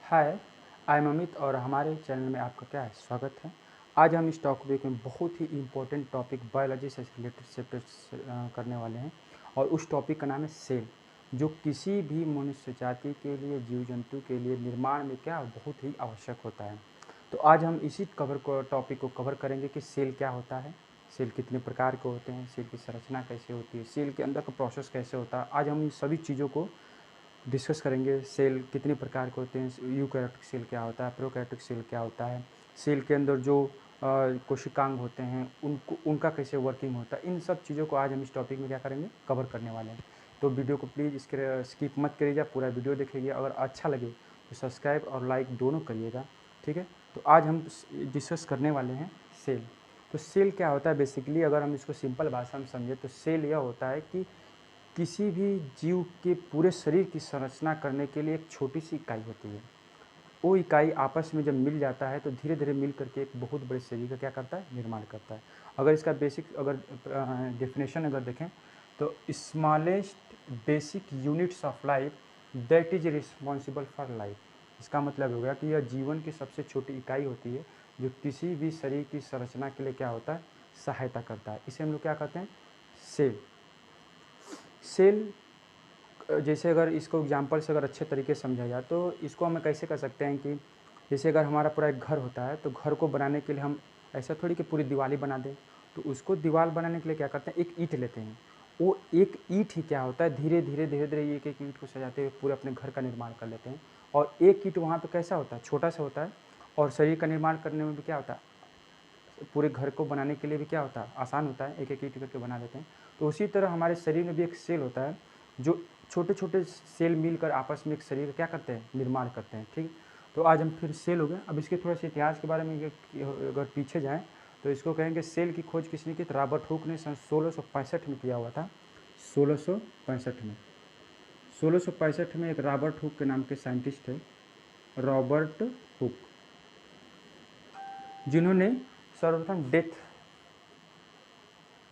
Hi, I am Amit और हमारे channel में आपका क्या है स्वागत है। आज हम इस टॉपिक में बहुत ही इम्पोर्टेंट टॉपिक बायोलॉजी से रिलेटेड चैप्टर्स करने वाले हैं और उस टॉपिक का नाम है सेल, जो किसी भी मनुष्य जाति के लिए, जीव जंतु के लिए निर्माण में क्या बहुत ही आवश्यक होता है। तो आज हम इसी टॉपिक को कवर करेंगे कि सेल क्या होता है, सेल कितने प्रकार के होते हैं, सेल की संरचना कैसे होती है, सेल के अंदर का प्रोसेस कैसे होता है। आज हम इन सभी चीज़ों को डिस्कस करेंगे। सेल कितने प्रकार के होते हैं, यूकैरियोटिक सेल क्या होता है, प्रोकैरियोटिक सेल क्या होता है, सेल के अंदर जो कोशिकांग होते हैं उनका कैसे वर्किंग होता है। इन सब चीज़ों को आज हम इस टॉपिक में क्या करेंगे, कवर करने वाले हैं। तो वीडियो को प्लीज़ इसके स्किप मत करिएगा, पूरा वीडियो देखिएगा। अगर अच्छा लगे तो सब्सक्राइब और लाइक दोनों करिएगा, ठीक है। तो आज हम डिस्कस करने वाले हैं सेल। तो सेल क्या होता है बेसिकली, अगर हम इसको सिंपल भाषा में समझें तो सेल यह होता है कि किसी भी जीव के पूरे शरीर की संरचना करने के लिए एक छोटी सी इकाई होती है। वो इकाई आपस में जब मिल जाता है तो धीरे धीरे मिल करके एक बहुत बड़े शरीर का क्या करता है, निर्माण करता है। अगर इसका बेसिक डेफिनेशन अगर देखें तो smallest basic units of life that is responsible for life. इसका मतलब हो गया कि यह जीवन की सबसे छोटी इकाई होती है जो किसी भी शरीर की संरचना के लिए क्या होता है, सहायता करता है। इसे हम लोग क्या कहते हैं, सेल। सेल जैसे अगर इसको एग्जांपल से अगर अच्छे तरीके से समझा जाए तो इसको हम कैसे कर सकते हैं कि जैसे अगर हमारा पूरा एक घर होता है तो घर को बनाने के लिए हम ऐसा थोड़ी कि पूरी दीवार ही बना दें। तो उसको दीवार बनाने के लिए क्या करते हैं, एक ईंट लेते हैं। वो एक ईंट ही क्या होता है, धीरे धीरे धीरे धीरे एक एक ईंट को सजाते हुए पूरे अपने घर का निर्माण कर लेते हैं। और एक ईंट वहाँ पे कैसा होता है, छोटा सा होता है। और शरीर का निर्माण करने में भी क्या होता है, पूरे घर को बनाने के लिए भी क्या होता है, आसान होता है, एक एक ईंट करके बना देते हैं। तो उसी तरह हमारे शरीर में भी एक सेल होता है, जो छोटे छोटे सेल मिलकर आपस में एक शरीर क्या करते हैं, निर्माण करते हैं, ठीक। तो आज हम फिर सेल हो गए। अब इसके थोड़े से इतिहास के बारे में अगर पीछे जाएँ तो इसको कहेंगे सेल की खोज किसने की, तो रॉबर्ट हुक ने सन 1665 में किया हुआ था। 1665 में 1665 में एक रॉबर्ट हुक के नाम के साइंटिस्ट थे, रॉबर्ट हुक, जिन्होंने सर्वप्रथम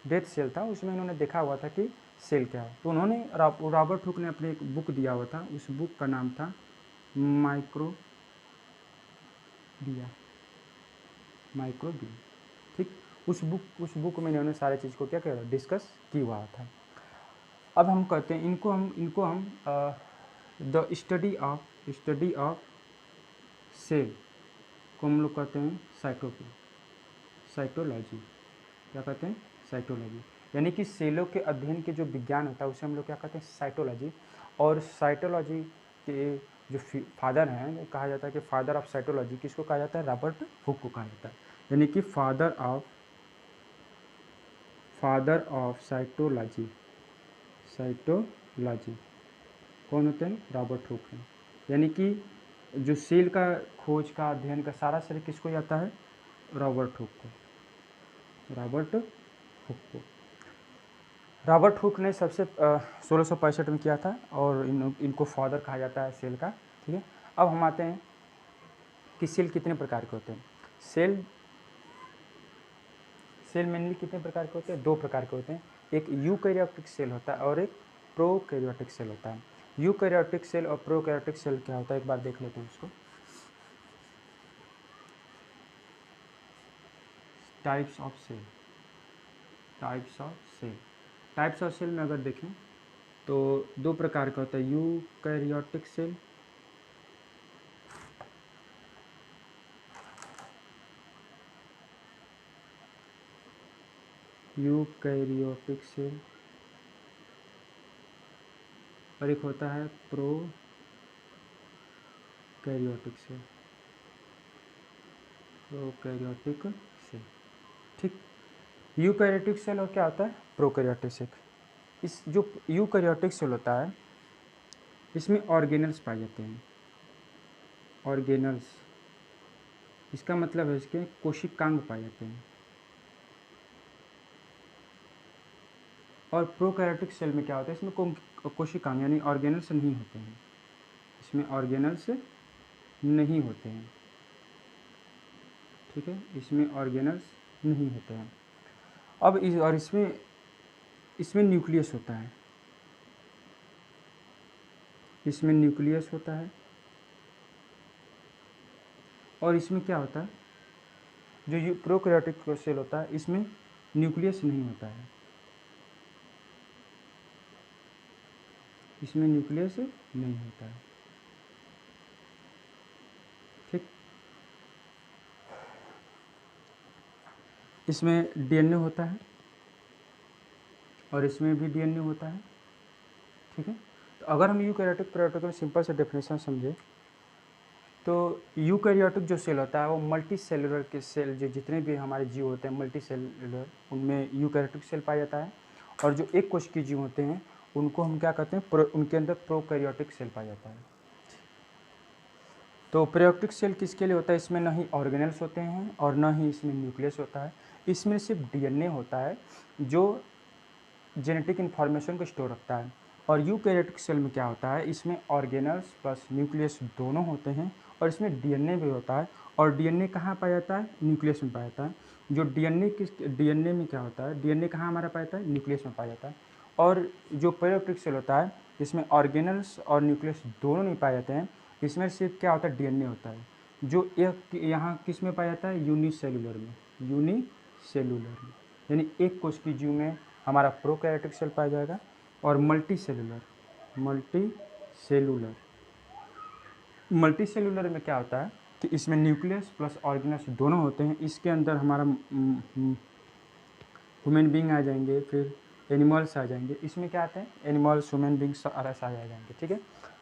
डेथ सेल था उसमें उन्होंने देखा हुआ था कि सेल क्या है। तो उन्होंने रॉबर्ट हुक ने अपने एक बुक दिया हुआ था, उस बुक का नाम था माइक्रोबिया, ठीक। उस बुक में इन्होंने सारे चीज़ को क्या किया, डिस्कस की हुआ था। अब हम कहते हैं इनको हम द स्टडी ऑफ सेल को हम लोग कहते हैं साइटोलॉजी। क्या कहते हैं, साइटोलॉजी। यानी कि सेलों के अध्ययन के जो विज्ञान होता है उसे हम लोग क्या कहते हैं, साइटोलॉजी। और साइटोलॉजी के जो फादर हैं, कहा जाता है कि फादर ऑफ साइटोलॉजी किसको कहा जाता है, रॉबर्ट हुक को कहा जाता है। यानी कि फादर ऑफ साइटोलॉजी कौन होते हैं, रॉबर्ट हुक हैं। यानी कि जो सेल का खोज का अध्ययन का सारा श्रेय किसको जाता है, रॉबर्ट हुक को। रॉबर्ट हुक ने सबसे 1665 में किया था और इनको फादर कहा जाता है सेल का, ठीक है। अब हम आते हैं कि सेल कितने प्रकार के होते हैं। सेल मेनली कितने प्रकार के होते हैं, दो प्रकार के होते हैं। एक यूकैरियोटिक सेल होता है और एक प्रोकैरियोटिक सेल होता है। यूकैरियोटिक सेल और प्रोकैरियोटिक सेल क्या होता है, एक बार देख लेते हैं उसको। टाइप्स ऑफ सेल में अगर देखें तो दो प्रकार का होता है, यूकैरियोटिक सेल और एक होता है प्रोकैरियोटिक सेल, ठीक। यूकैरियोटिक सेल और क्या होता है, प्रोकैरियोटिक सेल। इस जो यूकैरियोटिक सेल होता है इसमें ऑर्गेनल्स पाए जाते हैं। ऑर्गेनल्स, इसका मतलब है इसके कोशिकांग पाए जाते हैं। और प्रोकैरियोटिक सेल में क्या होता है, इसमें कोशिकांग यानी ऑर्गेनल्स नहीं होते हैं। इसमें ऑर्गेनल्स नहीं होते हैं, ठीक है, इसमें ऑर्गेनल्स नहीं होते हैं। अब इसमें न्यूक्लियस होता है, इसमें न्यूक्लियस होता है और इसमें क्या होता है, जो प्रोकैरियोटिक सेल होता है इसमें न्यूक्लियस नहीं होता है, इसमें न्यूक्लियस नहीं होता है। ठीक, इसमें डीएनए होता है और इसमें भी डीएनए होता है। ठीक है, तो अगर हम यूकैरियोटिक प्रोकैरियोटिक में सिंपल से डेफिनेशन समझे तो यूकैरियोटिक जो सेल होता है वो मल्टी सेलुलर के सेल, जो जितने भी हमारे जीव होते हैं मल्टी सेलुलर, उनमें यूकैरियोटिक सेल पाया जाता है। और जो एक कोश के जीव होते हैं उनको हम क्या कहते हैं, उनके अंदर प्रोकैरियोटिक सेल पाया जाता है। तो प्रोकैरियोटिक सेल किसके लिए होता है, इसमें न ही ऑर्गेनेल्स होते हैं और न ही इसमें न्यूक्लियस होता है, इसमें सिर्फ डीएनए होता है जो जेनेटिक इन्फॉर्मेशन को स्टोर रखता है। और यूकैरियोटिक सेल में क्या होता है, इसमें ऑर्गेनल्स प्लस न्यूक्लियस दोनों होते हैं और इसमें डीएनए भी होता है। और डीएनए कहाँ पाया जाता है, न्यूक्लियस में पाया जाता है। जो डीएनए में क्या होता है, डीएनए कहाँ हमारा पाया जाता है, न्यूक्लियस में पाया जाता है। और जो प्रोकैरियोटिक सेल होता है जिसमें ऑर्गेनल्स और न्यूक्लियस दोनों नहीं पाए जाते हैं, इसमें सिर्फ क्या होता है, डीएनए होता है, जो एक यहाँ किस में पाया जाता है, यूनिसेलुलर में, यूनिसेलुलर में, यानी एक कोश की जीव में हमारा प्रोकैरियोटिक सेल पाया जाएगा। और मल्टी सेलुलर में क्या होता है कि इसमें न्यूक्लियस प्लस ऑर्गेनल्स दोनों होते हैं। इसके अंदर हमारा ह्यूमन बींग आ जाएंगे, फिर एनिमल्स आ जाएंगे। इसमें क्या आते हैं, एनिमल्स, ह्यूमन बींग्स सारा आ जाएंगे। ठीक है,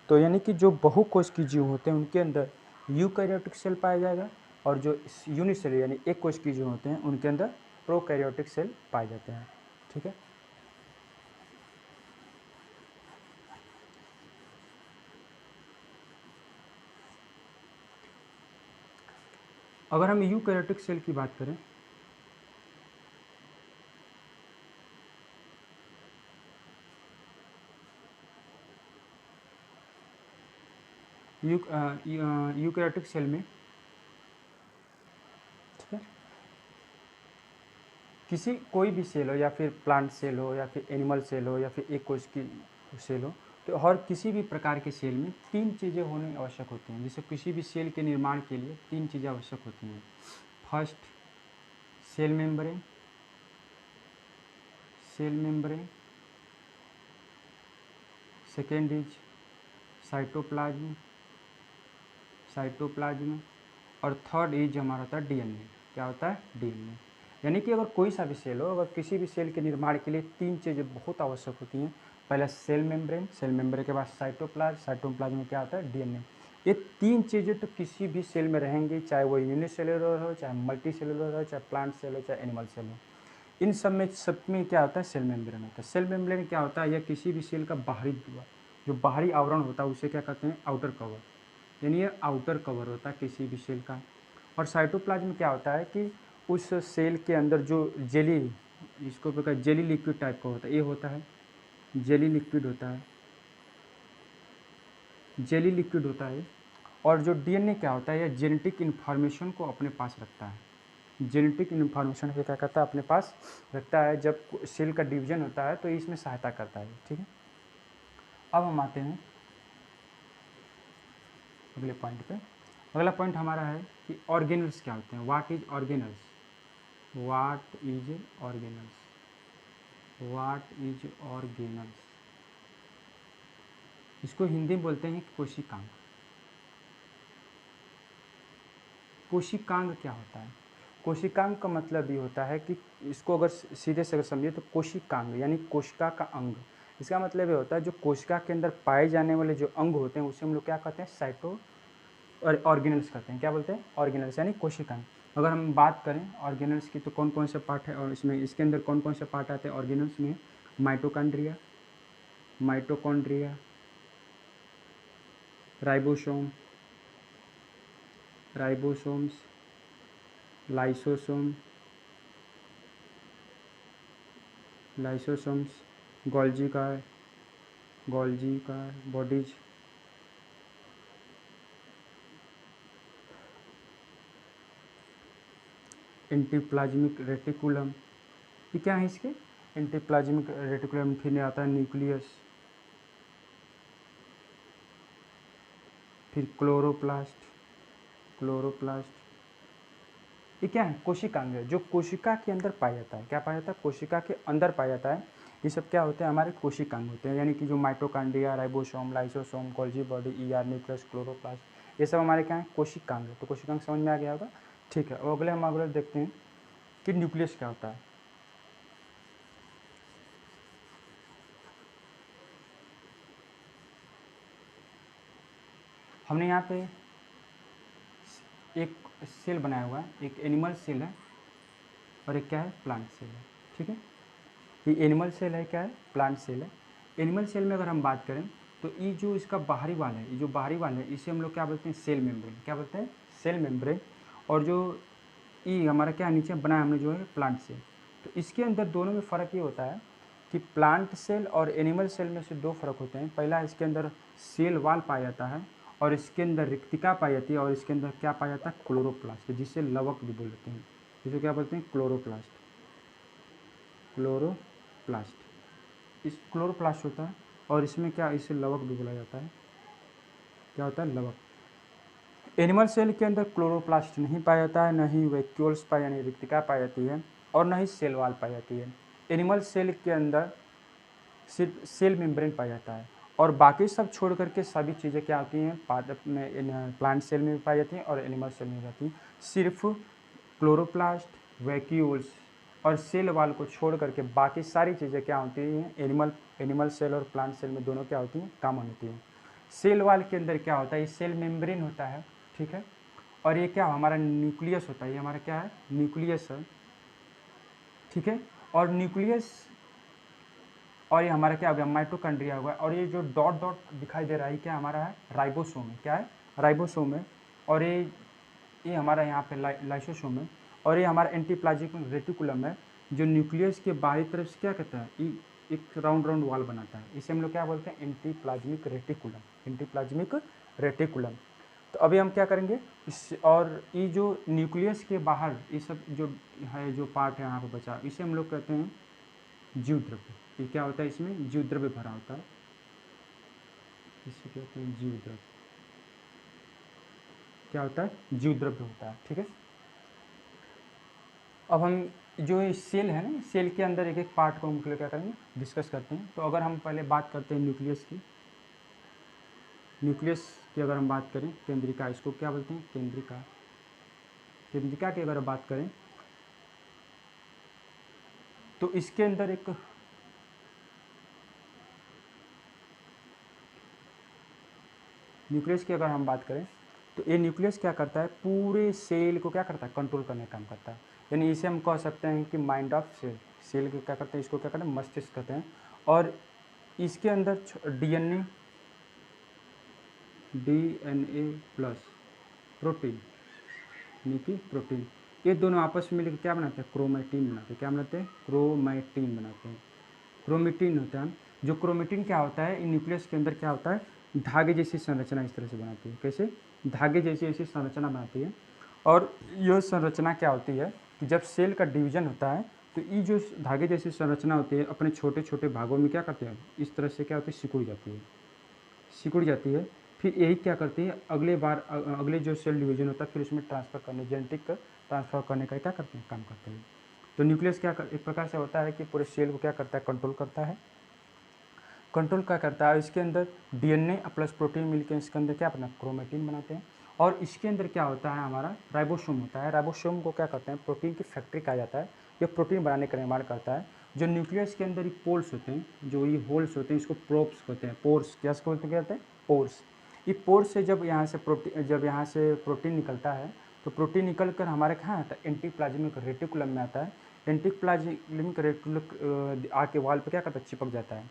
तो यानी कि जो बहुकोश की जीव होते हैं उनके अंदर यूकैरियोटिक सेल पाया जाएगा और जो यूनिसेलुलर यानी एक कोश की जीव होते हैं उनके अंदर प्रोकैरियोटिक सेल पाए जाते हैं। ठीक है, अगर हम यूकैरियोटिक सेल की बात करें यूकैरियोटिक सेल में, ठीक है, किसी कोई भी सेल हो या फिर प्लांट सेल हो या फिर एनिमल सेल हो या फिर एक कोश की सेल हो, तो हर किसी भी प्रकार के सेल में तीन चीज़ें होनी आवश्यक होती हैं। जैसे किसी भी सेल के निर्माण के लिए तीन चीज़ें आवश्यक होती हैं। First, cell membrane, second is cytoplasm, और थर्ड इज हमारा होता है डीएनए। क्या होता है, डीएनए। यानी कि अगर कोई सा भी सेल हो, अगर किसी भी सेल के निर्माण के लिए तीन चीज़ें बहुत आवश्यक होती हैं। पहला सेल मेम्ब्रेन के बाद साइटोप्लाज्म में क्या होता है, डीएनए। ये तीन चीज़ें तो किसी भी सेल में रहेंगी, चाहे वो यूनिसेलुलर हो, चाहे मल्टी सेलुलर हो, चाहे प्लांट सेल हो, चाहे एनिमल सेल हो। इन सब में क्या होता है, सेल मेम्ब्रेन होता है। सेल मेम्ब्रेन क्या होता है, यह किसी भी सेल का बाहरी दीवार, जो बाहरी आवरण होता है उसे क्या कहते हैं, आउटर कवर, यानी ये आउटर कवर होता है किसी भी सेल का। और साइटोप्लाज्म क्या होता है कि उस सेल के अंदर जो जेली, इसको प्रकार जेली लिक्विड टाइप का होता है, ये होता है जेली लिक्विड होता है। और जो डीएनए क्या होता है, यह जेनेटिक इन्फॉर्मेशन को अपने पास रखता है। जेनेटिक इन्फॉर्मेशन को क्या करता है, अपने पास रखता है। जब सेल का डिवीजन होता है तो इसमें सहायता करता है। ठीक है, अब हम आते हैं अगले पॉइंट पे। अगला पॉइंट हमारा है कि ऑर्गेनल्स क्या होते हैं, व्हाट इज ऑर्गेनल्स। इसको हिंदी में बोलते हैं कोशिकांग। कोशिकांग क्या होता है, कोशिकांग का मतलब ये होता है कि इसको अगर सीधे से अगर समझिए तो कोशिकांग यानी कोशिका का अंग। इसका मतलब ये होता है जो कोशिका के अंदर पाए जाने वाले जो अंग होते हैं उसे हम लोग क्या कहते हैं, साइटो और ऑर्गेनल्स कहते हैं। क्या बोलते हैं, ऑर्गेनल्स यानी कोशिकांग। अगर हम बात करें ऑर्गेनल्स की तो कौन कौन से पार्ट है और इसमें इसके अंदर कौन कौन से पार्ट आते हैं ऑर्गेनल्स में, माइटोकॉन्ड्रिया, राइबोसोम्स, लाइसोसोम्स, गोल्जी कार, बॉडीज, एंटीप्लाज्मिक रेटिकुलम। ये क्या है इसके, एंटीप्लाज्मिक रेटिकुलम। फिर आता है न्यूक्लियस, फिर क्लोरोप्लास्ट, क्लोरोप्लास्ट। ये क्या है? कोशिकांग है, जो कोशिका के अंदर पाया जाता है। क्या पाया जाता है? कोशिका के अंदर पाया जाता है। ये सब क्या होते हैं? हमारे कोशिकांग होते हैं, यानी कि जो mitochondria, ribosome, lysosome, Golgi body, ER, nucleus, chloroplast, ये सब हमारे क्या है? कोशिकांग है। तो कोशिकांग समझ में आ गया होगा। ठीक है, और हम अगले देखते हैं कि न्यूक्लियस क्या होता है। हमने यहाँ पे एक सेल बनाया हुआ है, एक एनिमल सेल है और एक क्या है? प्लांट सेल है। ठीक है, ये एनिमल सेल है, क्या है? प्लांट सेल है। एनिमल सेल में अगर हम बात करें तो ये जो इसका बाहरी वाल है, ये जो बाहरी वाल है, इसे हम लोग क्या बोलते हैं? Cell membrane. क्या बोलते हैं? Cell membrane. और जो ये हमारा क्या नीचे बनाया हमने जो है प्लांट सेल। तो इसके अंदर दोनों में फ़र्क ये होता है कि प्लांट सेल और एनिमल सेल में से दो फ़र्क होते हैं। पहला, इसके अंदर सेल वाल पाया जाता है और इसके अंदर रिक्तिका पाई जाती है, और इसके अंदर क्या पाया जाता है? क्लोरोप्लास्ट, जिसे लवक भी बोलते हैं। जिसे क्या बोलते हैं? क्लोरोप्लास्ट। क्लोरोप्लास्ट, इस क्लोरोप्लास्ट होता है, और इसमें क्या, इसे लवक भी बोला जाता है। क्या होता है? लवक। एनिमल सेल के अंदर क्लोरोप्लास्ट नहीं पाया जाता है, न ही वैक्यूल्स पाई यानी रिक्तिका पाई जाती है, और न ही सेल वाल पाई जाती है। एनिमल सेल के अंदर सिर्फ सेल मेम्ब्रेन पाया जाता है, और बाकी सब छोड़ करके सभी चीज़ें क्या होती हैं? प्लांट सेल में भी पाई जाती हैं और एनिमल सेल में भी जाती हैं। सिर्फ क्लोरोप्लास्ट, वैक्यूल्स और सेल वाल को छोड़ करके बाकी सारी चीज़ें क्या होती हैं? एनिमल सेल और प्लांट सेल में दोनों क्या होती हैं? कॉमन होती हैं। सेल वाल के अंदर क्या होता है? ये सेल मेम्ब्रेन होता है। ठीक है, और ये क्या हमारा न्यूक्लियस होता है। ये हमारा क्या है? न्यूक्लियस है। ठीक है, और न्यूक्लियस, और ये हमारा क्या हो गया? माइटोकॉन्ड्रिया होगा। और ये जो डॉट डॉट दिखाई दे रहा है, क्या हमारा है? राइबोसोम है। क्या है? राइबोसोम है। और ये हमारा यहाँ पे लाइसोसोम है। और ये हमारा एंटीप्लाज्मिक रेटिकुलम है, जो न्यूक्लियस के बाहरी तरफ से क्या कहता है? ये एक राउंड राउंड वॉल बनाता है। इसे हम लोग क्या बोलते हैं? एंटीप्लाज्मिक रेटिकुलम। एंटीप्लाज्मिक रेटिकुलम। तो अभी हम क्या करेंगे इस, और ये जो न्यूक्लियस के बाहर ये सब जो है, जो पार्ट है यहाँ पे बचा, इसे हम लोग कहते हैं जीव द्रव्य। ये क्या होता है? इसमें जीव द्रव्य भरा होता है। इसे कहते हैं जीव द्रव्य। क्या होता है? जीव द्रव्य होता है। ठीक है, अब हम जो ये सेल है ना, सेल के अंदर एक एक पार्ट को हम क्या करेंगे? डिस्कस करते हैं। तो अगर हम पहले बात करते हैं न्यूक्लियस की, न्यूक्लियस की अगर हम बात करें, केंद्रिका, इसको क्या बोलते हैं? केंद्रिका। केंद्रिका की अगर बात करें तो इसके अंदर एक न्यूक्लियस की अगर हम बात करें तो ये न्यूक्लियस क्या करता है? पूरे सेल को क्या करता है? कंट्रोल करने का काम करता है। यानी इसे हम कह सकते हैं कि माइंड ऑफ सेल। सेल के क्या करते हैं? इसको क्या करते हैं? मस्तिष्क कहते हैं। और इसके अंदर डीएनए प्लस प्रोटीन, यानी कि प्रोटीन, ये दोनों आपस में मिलकर क्या बनाते हैं? क्रोमेटिन बनाते हैं। क्या बनाते हैं? क्रोमेटिन बनाते हैं। क्रोमेटिन होता है। जो क्रोमेटिन क्या होता है? इन न्यूक्लियस के अंदर क्या होता है? धागे जैसी संरचना इस तरह से बनाती है। कैसे? धागे जैसी ऐसी संरचना बनाती है। और यह संरचना क्या होती है कि जब सेल का डिवीजन होता है तो ये जो धागे जैसी संरचना होती है, अपने छोटे छोटे भागों में क्या करते हैं? इस तरह से क्या होती है? सिकुड़ जाती है। सिकुड़ जाती है। फिर यही क्या करती है? अगले बार अगले जो सेल डिवीजन होता है, फिर उसमें ट्रांसफ़र करने, जेनेटिक ट्रांसफ़र करने का क्या करते हैं? काम करते हैं। तो न्यूक्लियस क्या एक प्रकार से होता है कि पूरे सेल को क्या करता है? कंट्रोल करता है। कंट्रोल क्या करता है? इसके अंदर डीएनए प्लस प्रोटीन मिलकर इसके अंदर क्या अपना क्रोमेटिन बनाते हैं। और इसके अंदर क्या होता है? हमारा राइबोसोम होता है। राइबोसोम को क्या करते हैं? प्रोटीन की फैक्ट्री कहा जाता है। ये प्रोटीन बनाने का निर्माण करता है। जो न्यूक्लियस के अंदर ये पोल्स होते हैं, जो ये होल्स होते हैं, इसको प्रोब्स होते हैं। पोर्स क्या कहते हैं? पोर्स। ये पोर्स से जब यहाँ से प्रोटीन निकलता है, तो प्रोटीन निकल कर हमारे कहाँ आता है? एंटीप्लाज्मिक रेटिकुलम में आता है। एंटीप्लाज्मिक रेटिकुलम आके वाल पर क्या करता है? चिपक जाता है।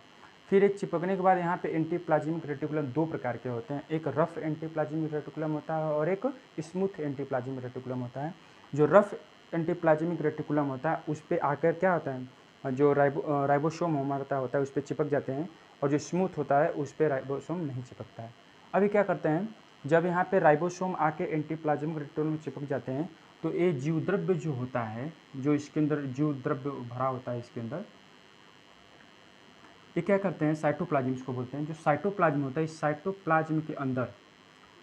फिर एक चिपकने के बाद यहाँ पे एंटीप्लाज्मिक रेटिकुलम दो प्रकार के होते हैं। एक रफ एंटीप्लाज्मिक रेटिकुलम होता है और एक स्मूथ एंटीप्लाज्मिक रेटिकुलम होता है। जो रफ एंटीप्लाज्मिक रेटिकुलम होता है उस पर आकर क्या होता है? जो राइबोसोम हमारा होता है उस पर चिपक जाते हैं, और जो स्मूथ होता है उस पर राइबोसोम नहीं चिपकता है। अभी क्या करते हैं? जब यहाँ पे राइबोसोम आके एंटीप्लाज्मिक रेटिकुलम में चिपक जाते हैं, तो ये जीवद्रव्य जो होता है, जो इसके अंदर जीवद्रव्य भरा होता है इसके अंदर, ये क्या करते हैं? साइटोप्लाज्म इसको बोलते हैं। जो साइटोप्लाज्म होता है, इस साइटोप्लाज्म के अंदर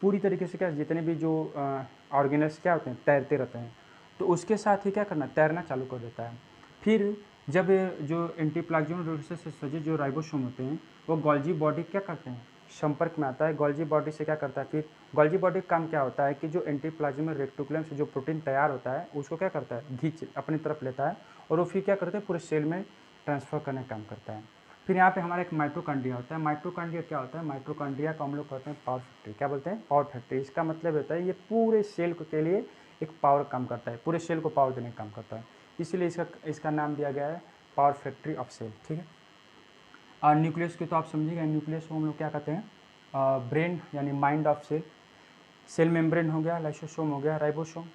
पूरी तरीके से क्या जितने भी जो ऑर्गेनल्स क्या होते हैं तैरते रहते हैं, तो उसके साथ ही क्या करना तैरना चालू कर देता है। फिर जब जो एंटीप्लाज्मिक रेडियस से सजे जो राइबोसोम होते हैं वो गोल्जी बॉडी क्या करते हैं संपर्क में आता है, गोल्जी बॉडी से क्या करता है, फिर गोल्जी बॉडी का काम क्या होता है कि जो एंटीप्लाज्मिक रेटिकुलम से जो प्रोटीन तैयार होता है उसको क्या करता है खींच अपनी तरफ लेता है और वो फिर क्या करता है पूरे सेल में ट्रांसफ़र करने का काम करता है। फिर यहाँ पे हमारा एक माइटोकॉन्ड्रिया होता है। माइटोकॉन्ड्रिया क्या होता है, माइटोकॉन्ड्रिया को हम लोग कहते हैं पावर फैक्ट्री। क्या बोलते हैं, पावर फैक्ट्री। इसका मतलब होता है ये पूरे सेल के लिए एक पावर काम करता है, पूरे सेल को पावर देने का काम करता है, इसीलिए इसका नाम दिया गया है पावर फैक्ट्री ऑफ सेल। ठीक है। और न्यूक्लियस के तो आप समझिएगा, न्यूक्लियस को हम लोग क्या कहते हैं, ब्रेन यानी mind of cell. Cell membrane हो गया, लाइसोसोम हो गया, राइबोसोम।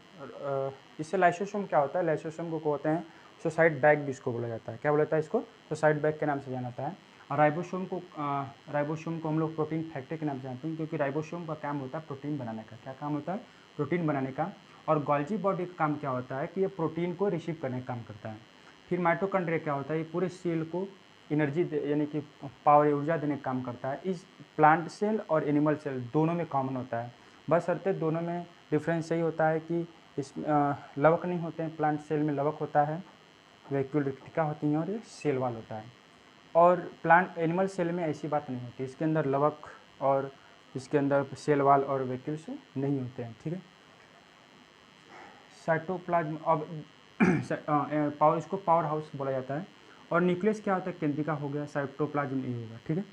इससे लाइसोसोम क्या होता है, लाइसोसोम को कहते हैं सुसाइड बैग भी इसको बोला जाता है। क्या बोला जाता है इसको, सुसाइड बैग के नाम से जाना जाता है। और राइबोसोम को हम लोग प्रोटीन फैक्ट्री के नाम से जानते हैं, क्योंकि राइबोसोम का काम होता है प्रोटीन बनाने का। क्या काम होता है, प्रोटीन बनाने का। और गोल्जी बॉडी का काम क्या होता है कि ये प्रोटीन को रिसीव करने का काम करता है। फिर माइटोकॉन्ड्रिया क्या होता है, ये पूरे सेल को एनर्जी यानी कि पावर ऊर्जा देने का काम करता है। इस प्लांट सेल और एनिमल सेल दोनों में कॉमन होता है, बस शर्ते दोनों में डिफरेंस यही होता है कि इस लवक नहीं होते हैं। प्लांट सेल में लवक होता है, वैक्यूल रेक्टिका होती हैं और ये सेल वाल होता है। और प्लांट एनिमल सेल में ऐसी बात नहीं होती, इसके अंदर लवक और इसके अंदर सेल वाल और वैक्यूल्स नहीं होते हैं। ठीक है। साइटोप्लाज्म अब पावर, इसको पावर हाउस बोला जाता है। और न्यूक्लियस क्या होता है, केंद्रिका हो गया, साइटोप्लाज्म ये होगा। ठीक है।